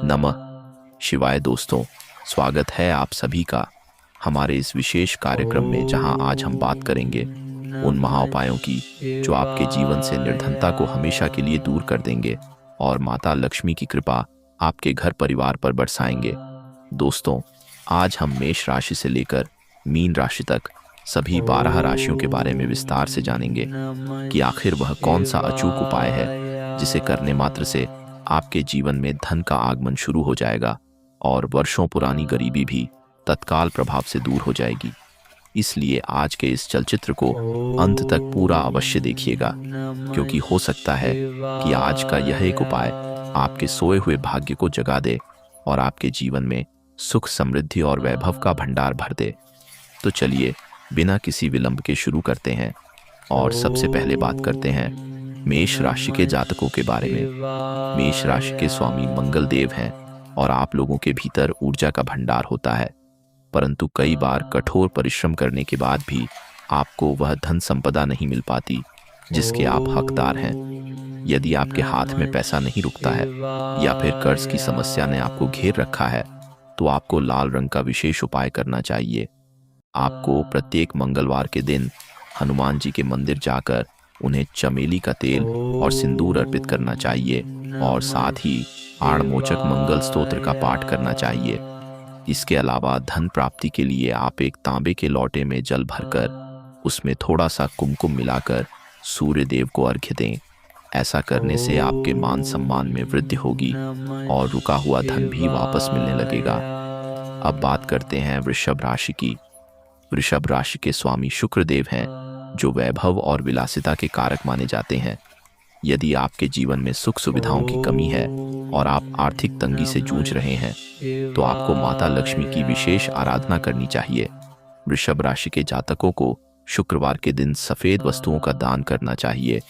नमः शिवाय दोस्तों, स्वागत है आप सभी का हमारे इस विशेष कार्यक्रम में, जहां आज हम बात करेंगे उन महाउपायों की जो आपके जीवन से निर्धनता को हमेशा के लिए दूर कर देंगे और माता लक्ष्मी की कृपा आपके घर परिवार पर बरसाएंगे। दोस्तों, आज हम मेष राशि से लेकर मीन राशि तक सभी 12 राशियों के बारे में विस्तार से जानेंगे कि आखिर वह कौन सा अचूक उपाय है जिसे करने मात्र से आपके जीवन में धन का आगमन शुरू हो जाएगा और वर्षों पुरानी गरीबी भी तत्काल प्रभाव से दूर हो जाएगी। इसलिए आज के इस चलचित्र को अंत तक पूरा अवश्य देखिएगा, क्योंकि हो सकता है कि आज का यह एक उपाय आपके सोए हुए भाग्य को जगा दे और आपके जीवन में सुख, समृद्धि और वैभव का भंडार भर दे। तो चलिए बिना किसी विलंब के शुरू करते हैं और सबसे पहले बात करते हैं मेष राशि के जातकों के बारे में। मेष राशि के स्वामी मंगल देव हैं और आप लोगों के भीतर ऊर्जा का भंडार होता है, परंतु कई बार कठोर परिश्रम करने के बाद भी आपको वह धन संपदा नहीं मिल पाती जिसके आप हकदार हैं। यदि आपके हाथ में पैसा नहीं रुकता है या फिर कर्ज की समस्या ने आपको घेर रखा है, तो आपको लाल रंग का विशेष उपाय करना चाहिए। आपको प्रत्येक मंगलवार के दिन हनुमान जी के मंदिर जाकर उन्हें चमेली का तेल और सिंदूर अर्पित करना चाहिए और साथ ही आड़मोचक मंगल स्तोत्र का पाठ करना चाहिए। इसके अलावा धन प्राप्ति के लिए आप एक तांबे के लोटे में जल भरकर उसमें थोड़ा सा कुमकुम मिलाकर सूर्य देव को अर्घ्य दें। ऐसा करने से आपके मान सम्मान में वृद्धि होगी और रुका हुआ धन भी वापस मिलने लगेगा। अब बात करते हैं वृषभ राशि की। वृषभ राशि के स्वामी शुक्र देव हैं, जो वैभव और विलासिता के कारक माने जाते हैं। यदि आपके जीवन में सुख सुविधाओं की कमी है और आप आर्थिक तंगी से जूझ रहे हैं, तो आपको माता लक्ष्मी की विशेष आराधना करनी चाहिए। वृषभ राशि के जातकों को शुक्रवार के दिन सफेद वस्तुओं का दान करना चाहिए,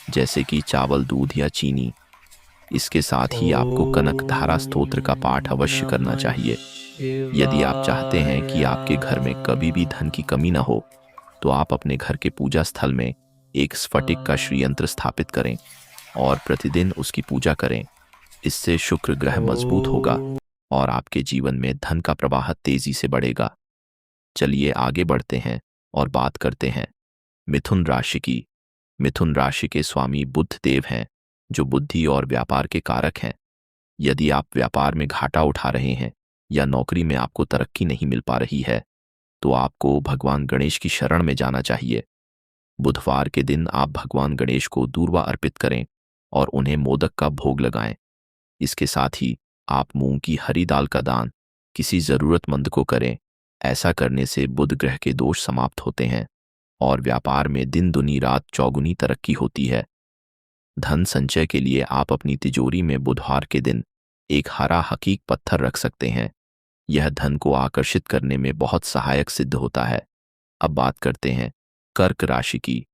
जैसे कि चावल, दूध या चीनी। इसके साथ ही आपको कनक धारा स्तोत्र का पाठ अवश्य करना चाहिए। यदि आप चाहते हैं कि आपके घर में कभी भी धन की कमी न हो, तो आप अपने घर के पूजा स्थल में एक स्फटिक का श्रीयंत्र स्थापित करें और प्रतिदिन उसकी पूजा करें। इससे शुक्र ग्रह मजबूत होगा और आपके जीवन में धन का प्रवाह तेजी से बढ़ेगा। चलिए आगे बढ़ते हैं और बात करते हैं मिथुन राशि की। मिथुन राशि के स्वामी बुध देव हैं, जो बुद्धि और व्यापार के कारक हैं। यदि आप व्यापार में घाटा उठा रहे हैं या नौकरी में आपको तरक्की नहीं मिल पा रही है, तो आपको भगवान गणेश की शरण में जाना चाहिए। बुधवार के दिन आप भगवान गणेश को दूर्वा अर्पित करें और उन्हें मोदक का भोग लगाएं। इसके साथ ही आप मूंग की हरी दाल का दान किसी जरूरतमंद को करें। ऐसा करने से बुध ग्रह के दोष समाप्त होते हैं और व्यापार में दिन दुनी रात चौगुनी तरक्की होती है। धन संचय के लिए आप अपनी तिजोरी में बुधवार के दिन एक हरा हकीक पत्थर रख सकते हैं। यह धन को आकर्षित करने में बहुत सहायक सिद्ध होता है। अब बात करते हैं कर्क राशि की।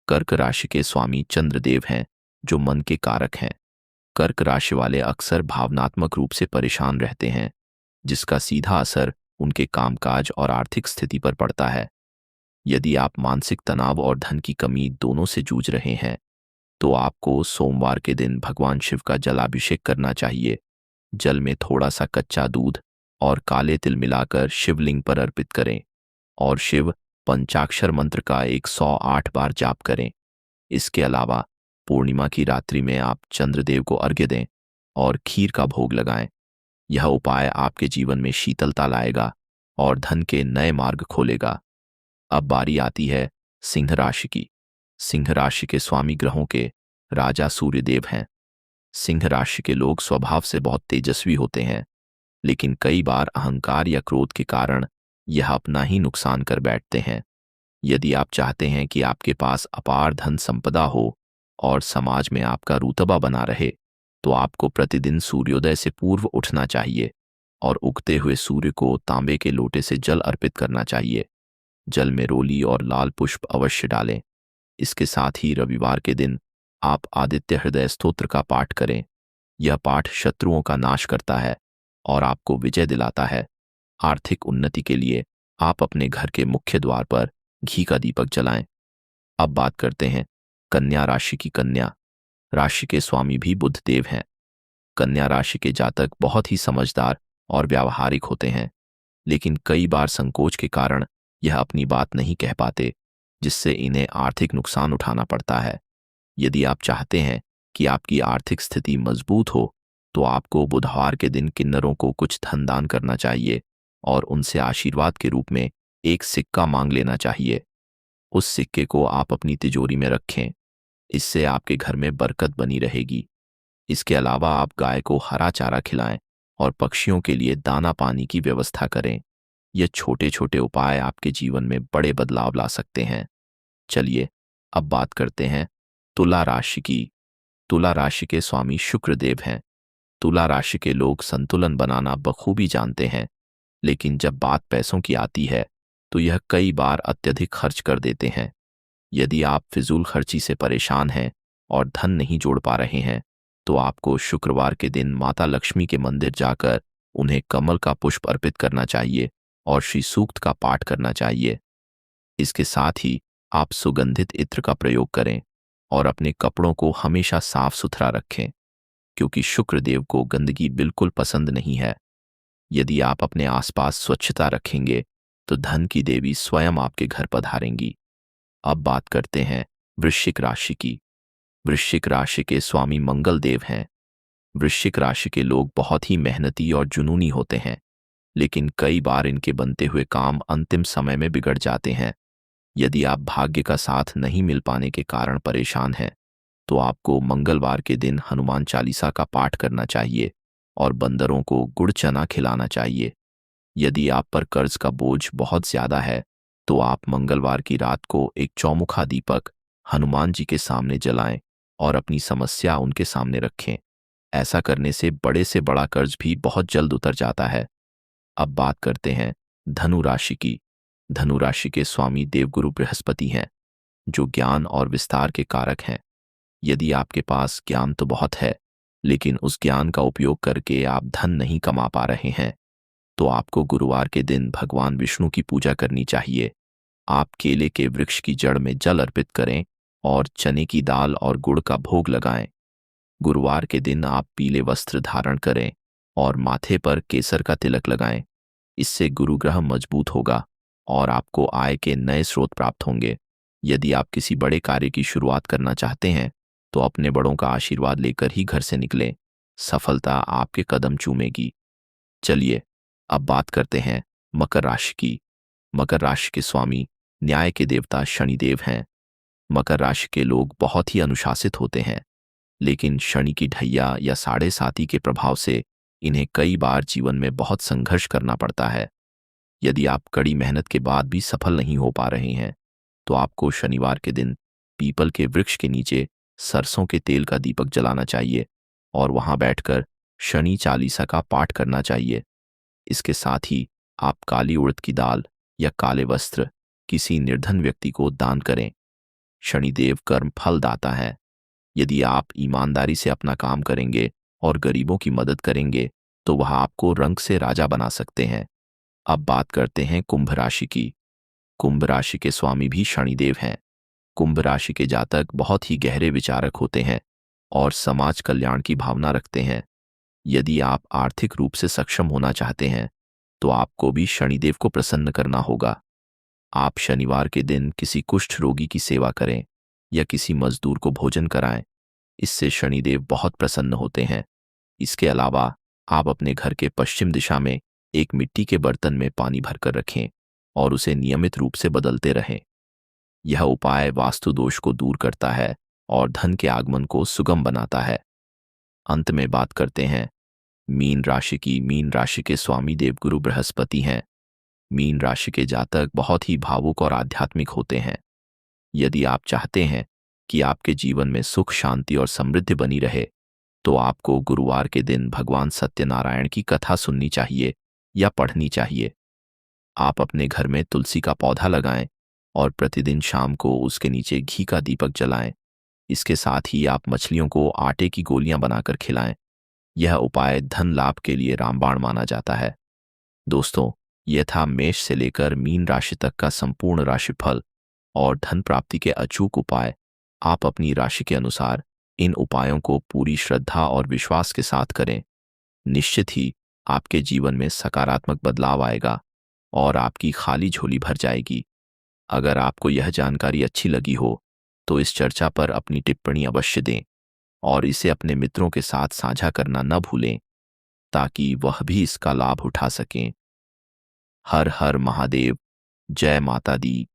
कर्क राशि के स्वामी चंद्रदेव हैं, जो मन के कारक हैं। कर्क राशि वाले अक्सर भावनात्मक रूप से परेशान रहते हैं, जिसका सीधा असर उनके कामकाज और आर्थिक स्थिति पर पड़ता है। यदि आप मानसिक तनाव और धन की कमी दोनों से जूझ रहे हैं, तो आपको सोमवार के दिन भगवान शिव का जलाभिषेक करना चाहिए। जल में थोड़ा सा कच्चा दूध और काले तिल मिलाकर शिवलिंग पर अर्पित करें और शिव पंचाक्षर मंत्र का 108 बार जाप करें। इसके अलावा पूर्णिमा की रात्रि में आप चंद्रदेव को अर्घ्य दें और खीर का भोग लगाएं। यह उपाय आपके जीवन में शीतलता लाएगा और धन के नए मार्ग खोलेगा। अब बारी आती है सिंह राशि की। सिंह राशि के स्वामी ग्रहों के राजा सूर्यदेव हैं। सिंह राशि के लोग स्वभाव से बहुत तेजस्वी होते हैं, लेकिन कई बार अहंकार या क्रोध के कारण यह अपना ही नुकसान कर बैठते हैं। यदि आप चाहते हैं कि आपके पास अपार धन संपदा हो और समाज में आपका रुतबा बना रहे, तो आपको प्रतिदिन सूर्योदय से पूर्व उठना चाहिए और उगते हुए सूर्य को तांबे के लोटे से जल अर्पित करना चाहिए। जल में रोली और लाल पुष्प अवश्य डालें। इसके साथ ही रविवार के दिन आप आदित्य हृदय स्तोत्र का पाठ करें। यह पाठ शत्रुओं का नाश करता है और आपको विजय दिलाता है। आर्थिक उन्नति के लिए आप अपने घर के मुख्य द्वार पर घी का दीपक जलाएं। अब बात करते हैं कन्या राशि की। कन्या राशि के स्वामी भी बुध देव हैं। कन्या राशि के जातक बहुत ही समझदार और व्यावहारिक होते हैं, लेकिन कई बार संकोच के कारण यह अपनी बात नहीं कह पाते, जिससे इन्हें आर्थिक नुकसान उठाना पड़ता है। यदि आप चाहते हैं कि आपकी आर्थिक स्थिति मजबूत हो, तो आपको बुधवार के दिन किन्नरों को कुछ धन दान करना चाहिए और उनसे आशीर्वाद के रूप में एक सिक्का मांग लेना चाहिए। उस सिक्के को आप अपनी तिजोरी में रखें, इससे आपके घर में बरकत बनी रहेगी। इसके अलावा आप गाय को हरा चारा खिलाएं और पक्षियों के लिए दाना पानी की व्यवस्था करें। ये छोटे छोटे उपाय आपके जीवन में बड़े बदलाव ला सकते हैं। चलिए अब बात करते हैं तुला राशि की। तुला राशि के स्वामी शुक्र देव हैं। तुला राशि के लोग संतुलन बनाना बखूबी जानते हैं, लेकिन जब बात पैसों की आती है तो यह कई बार अत्यधिक खर्च कर देते हैं। यदि आप फिजूल खर्ची से परेशान हैं और धन नहीं जोड़ पा रहे हैं, तो आपको शुक्रवार के दिन माता लक्ष्मी के मंदिर जाकर उन्हें कमल का पुष्प अर्पित करना चाहिए और श्री सूक्त का पाठ करना चाहिए। इसके साथ ही आप सुगंधित इत्र का प्रयोग करें और अपने कपड़ों को हमेशा साफ सुथरा रखें, क्योंकि शुक्र देव को गंदगी बिल्कुल पसंद नहीं है। यदि आप अपने आसपास स्वच्छता रखेंगे तो धन की देवी स्वयं आपके घर पधारेंगी। अब बात करते हैं वृश्चिक राशि की। वृश्चिक राशि के स्वामी मंगल देव हैं। वृश्चिक राशि के लोग बहुत ही मेहनती और जुनूनी होते हैं, लेकिन कई बार इनके बनते हुए काम अंतिम समय में बिगड़ जाते हैं। यदि आप भाग्य का साथ नहीं मिल पाने के कारण परेशान हैं, तो आपको मंगलवार के दिन हनुमान चालीसा का पाठ करना चाहिए और बंदरों को गुड़ चना खिलाना चाहिए। यदि आप पर कर्ज का बोझ बहुत ज्यादा है, तो आप मंगलवार की रात को एक चौमुखा दीपक हनुमान जी के सामने जलाएं और अपनी समस्या उनके सामने रखें। ऐसा करने से बड़ा कर्ज भी बहुत जल्द उतर जाता है। अब बात करते हैं धनु राशि की। धनु राशि के स्वामी देवगुरु बृहस्पति हैं, जो ज्ञान और विस्तार के कारक हैं। यदि आपके पास ज्ञान तो बहुत है, लेकिन उस ज्ञान का उपयोग करके आप धन नहीं कमा पा रहे हैं, तो आपको गुरुवार के दिन भगवान विष्णु की पूजा करनी चाहिए। आप केले के वृक्ष की जड़ में जल अर्पित करें और चने की दाल और गुड़ का भोग लगाएं। गुरुवार के दिन आप पीले वस्त्र धारण करें और माथे पर केसर का तिलक लगाएं। इससे गुरु ग्रह मजबूत होगा और आपको आय के नए स्रोत प्राप्त होंगे। यदि आप किसी बड़े कार्य की शुरुआत करना चाहते हैं, तो अपने बड़ों का आशीर्वाद लेकर ही घर से निकलें। सफलता आपके कदम चूमेगी। चलिए अब बात करते हैं मकर राशि की। मकर राशि के स्वामी न्याय के देवता शनिदेव हैं। मकर राशि के लोग बहुत ही अनुशासित होते हैं, लेकिन शनि की ढैया या साढ़े साती के प्रभाव से इन्हें कई बार जीवन में बहुत संघर्ष करना पड़ता है। यदि आप कड़ी मेहनत के बाद भी सफल नहीं हो पा रहे हैं, तो आपको शनिवार के दिन पीपल के वृक्ष के नीचे सरसों के तेल का दीपक जलाना चाहिए और वहां बैठकर शनि चालीसा का पाठ करना चाहिए। इसके साथ ही आप काली उड़द की दाल या काले वस्त्र किसी निर्धन व्यक्ति को दान करें। शनिदेव कर्म फल दाता है। यदि आप ईमानदारी से अपना काम करेंगे और गरीबों की मदद करेंगे, तो वह आपको रंग से राजा बना सकते हैं। अब बात करते हैं कुंभ राशि की। कुंभ राशि के स्वामी भी शनिदेव हैं। कुंभ राशि के जातक बहुत ही गहरे विचारक होते हैं और समाज कल्याण की भावना रखते हैं। यदि आप आर्थिक रूप से सक्षम होना चाहते हैं, तो आपको भी शनिदेव को प्रसन्न करना होगा। आप शनिवार के दिन किसी कुष्ठ रोगी की सेवा करें या किसी मजदूर को भोजन कराएं। इससे शनिदेव बहुत प्रसन्न होते हैं। इसके अलावा आप अपने घर के पश्चिम दिशा में एक मिट्टी के बर्तन में पानी भरकर रखें और उसे नियमित रूप से बदलते रहें। यह उपाय वास्तु दोष को दूर करता है और धन के आगमन को सुगम बनाता है। अंत में बात करते हैं मीन राशि की। मीन राशि के स्वामी देवगुरु बृहस्पति हैं। मीन राशि के जातक बहुत ही भावुक और आध्यात्मिक होते हैं। यदि आप चाहते हैं कि आपके जीवन में सुख, शांति और समृद्धि बनी रहे, तो आपको गुरुवार के दिन भगवान सत्यनारायण की कथा सुननी चाहिए या पढ़नी चाहिए। आप अपने घर में तुलसी का पौधा लगाएं और प्रतिदिन शाम को उसके नीचे घी का दीपक जलाएं। इसके साथ ही आप मछलियों को आटे की गोलियां बनाकर खिलाएं। यह उपाय धन लाभ के लिए रामबाण माना जाता है। दोस्तों, यह था मेष से लेकर मीन राशि तक का संपूर्ण राशिफल और धन प्राप्ति के अचूक उपाय। आप अपनी राशि के अनुसार इन उपायों को पूरी श्रद्धा और विश्वास के साथ करें। निश्चित ही आपके जीवन में सकारात्मक बदलाव आएगा और आपकी खाली झोली भर जाएगी। अगर आपको यह जानकारी अच्छी लगी हो तो इस चर्चा पर अपनी टिप्पणी अवश्य दें और इसे अपने मित्रों के साथ साझा करना न भूलें ताकि वह भी इसका लाभ उठा सकें। हर हर महादेव। जय माता दी।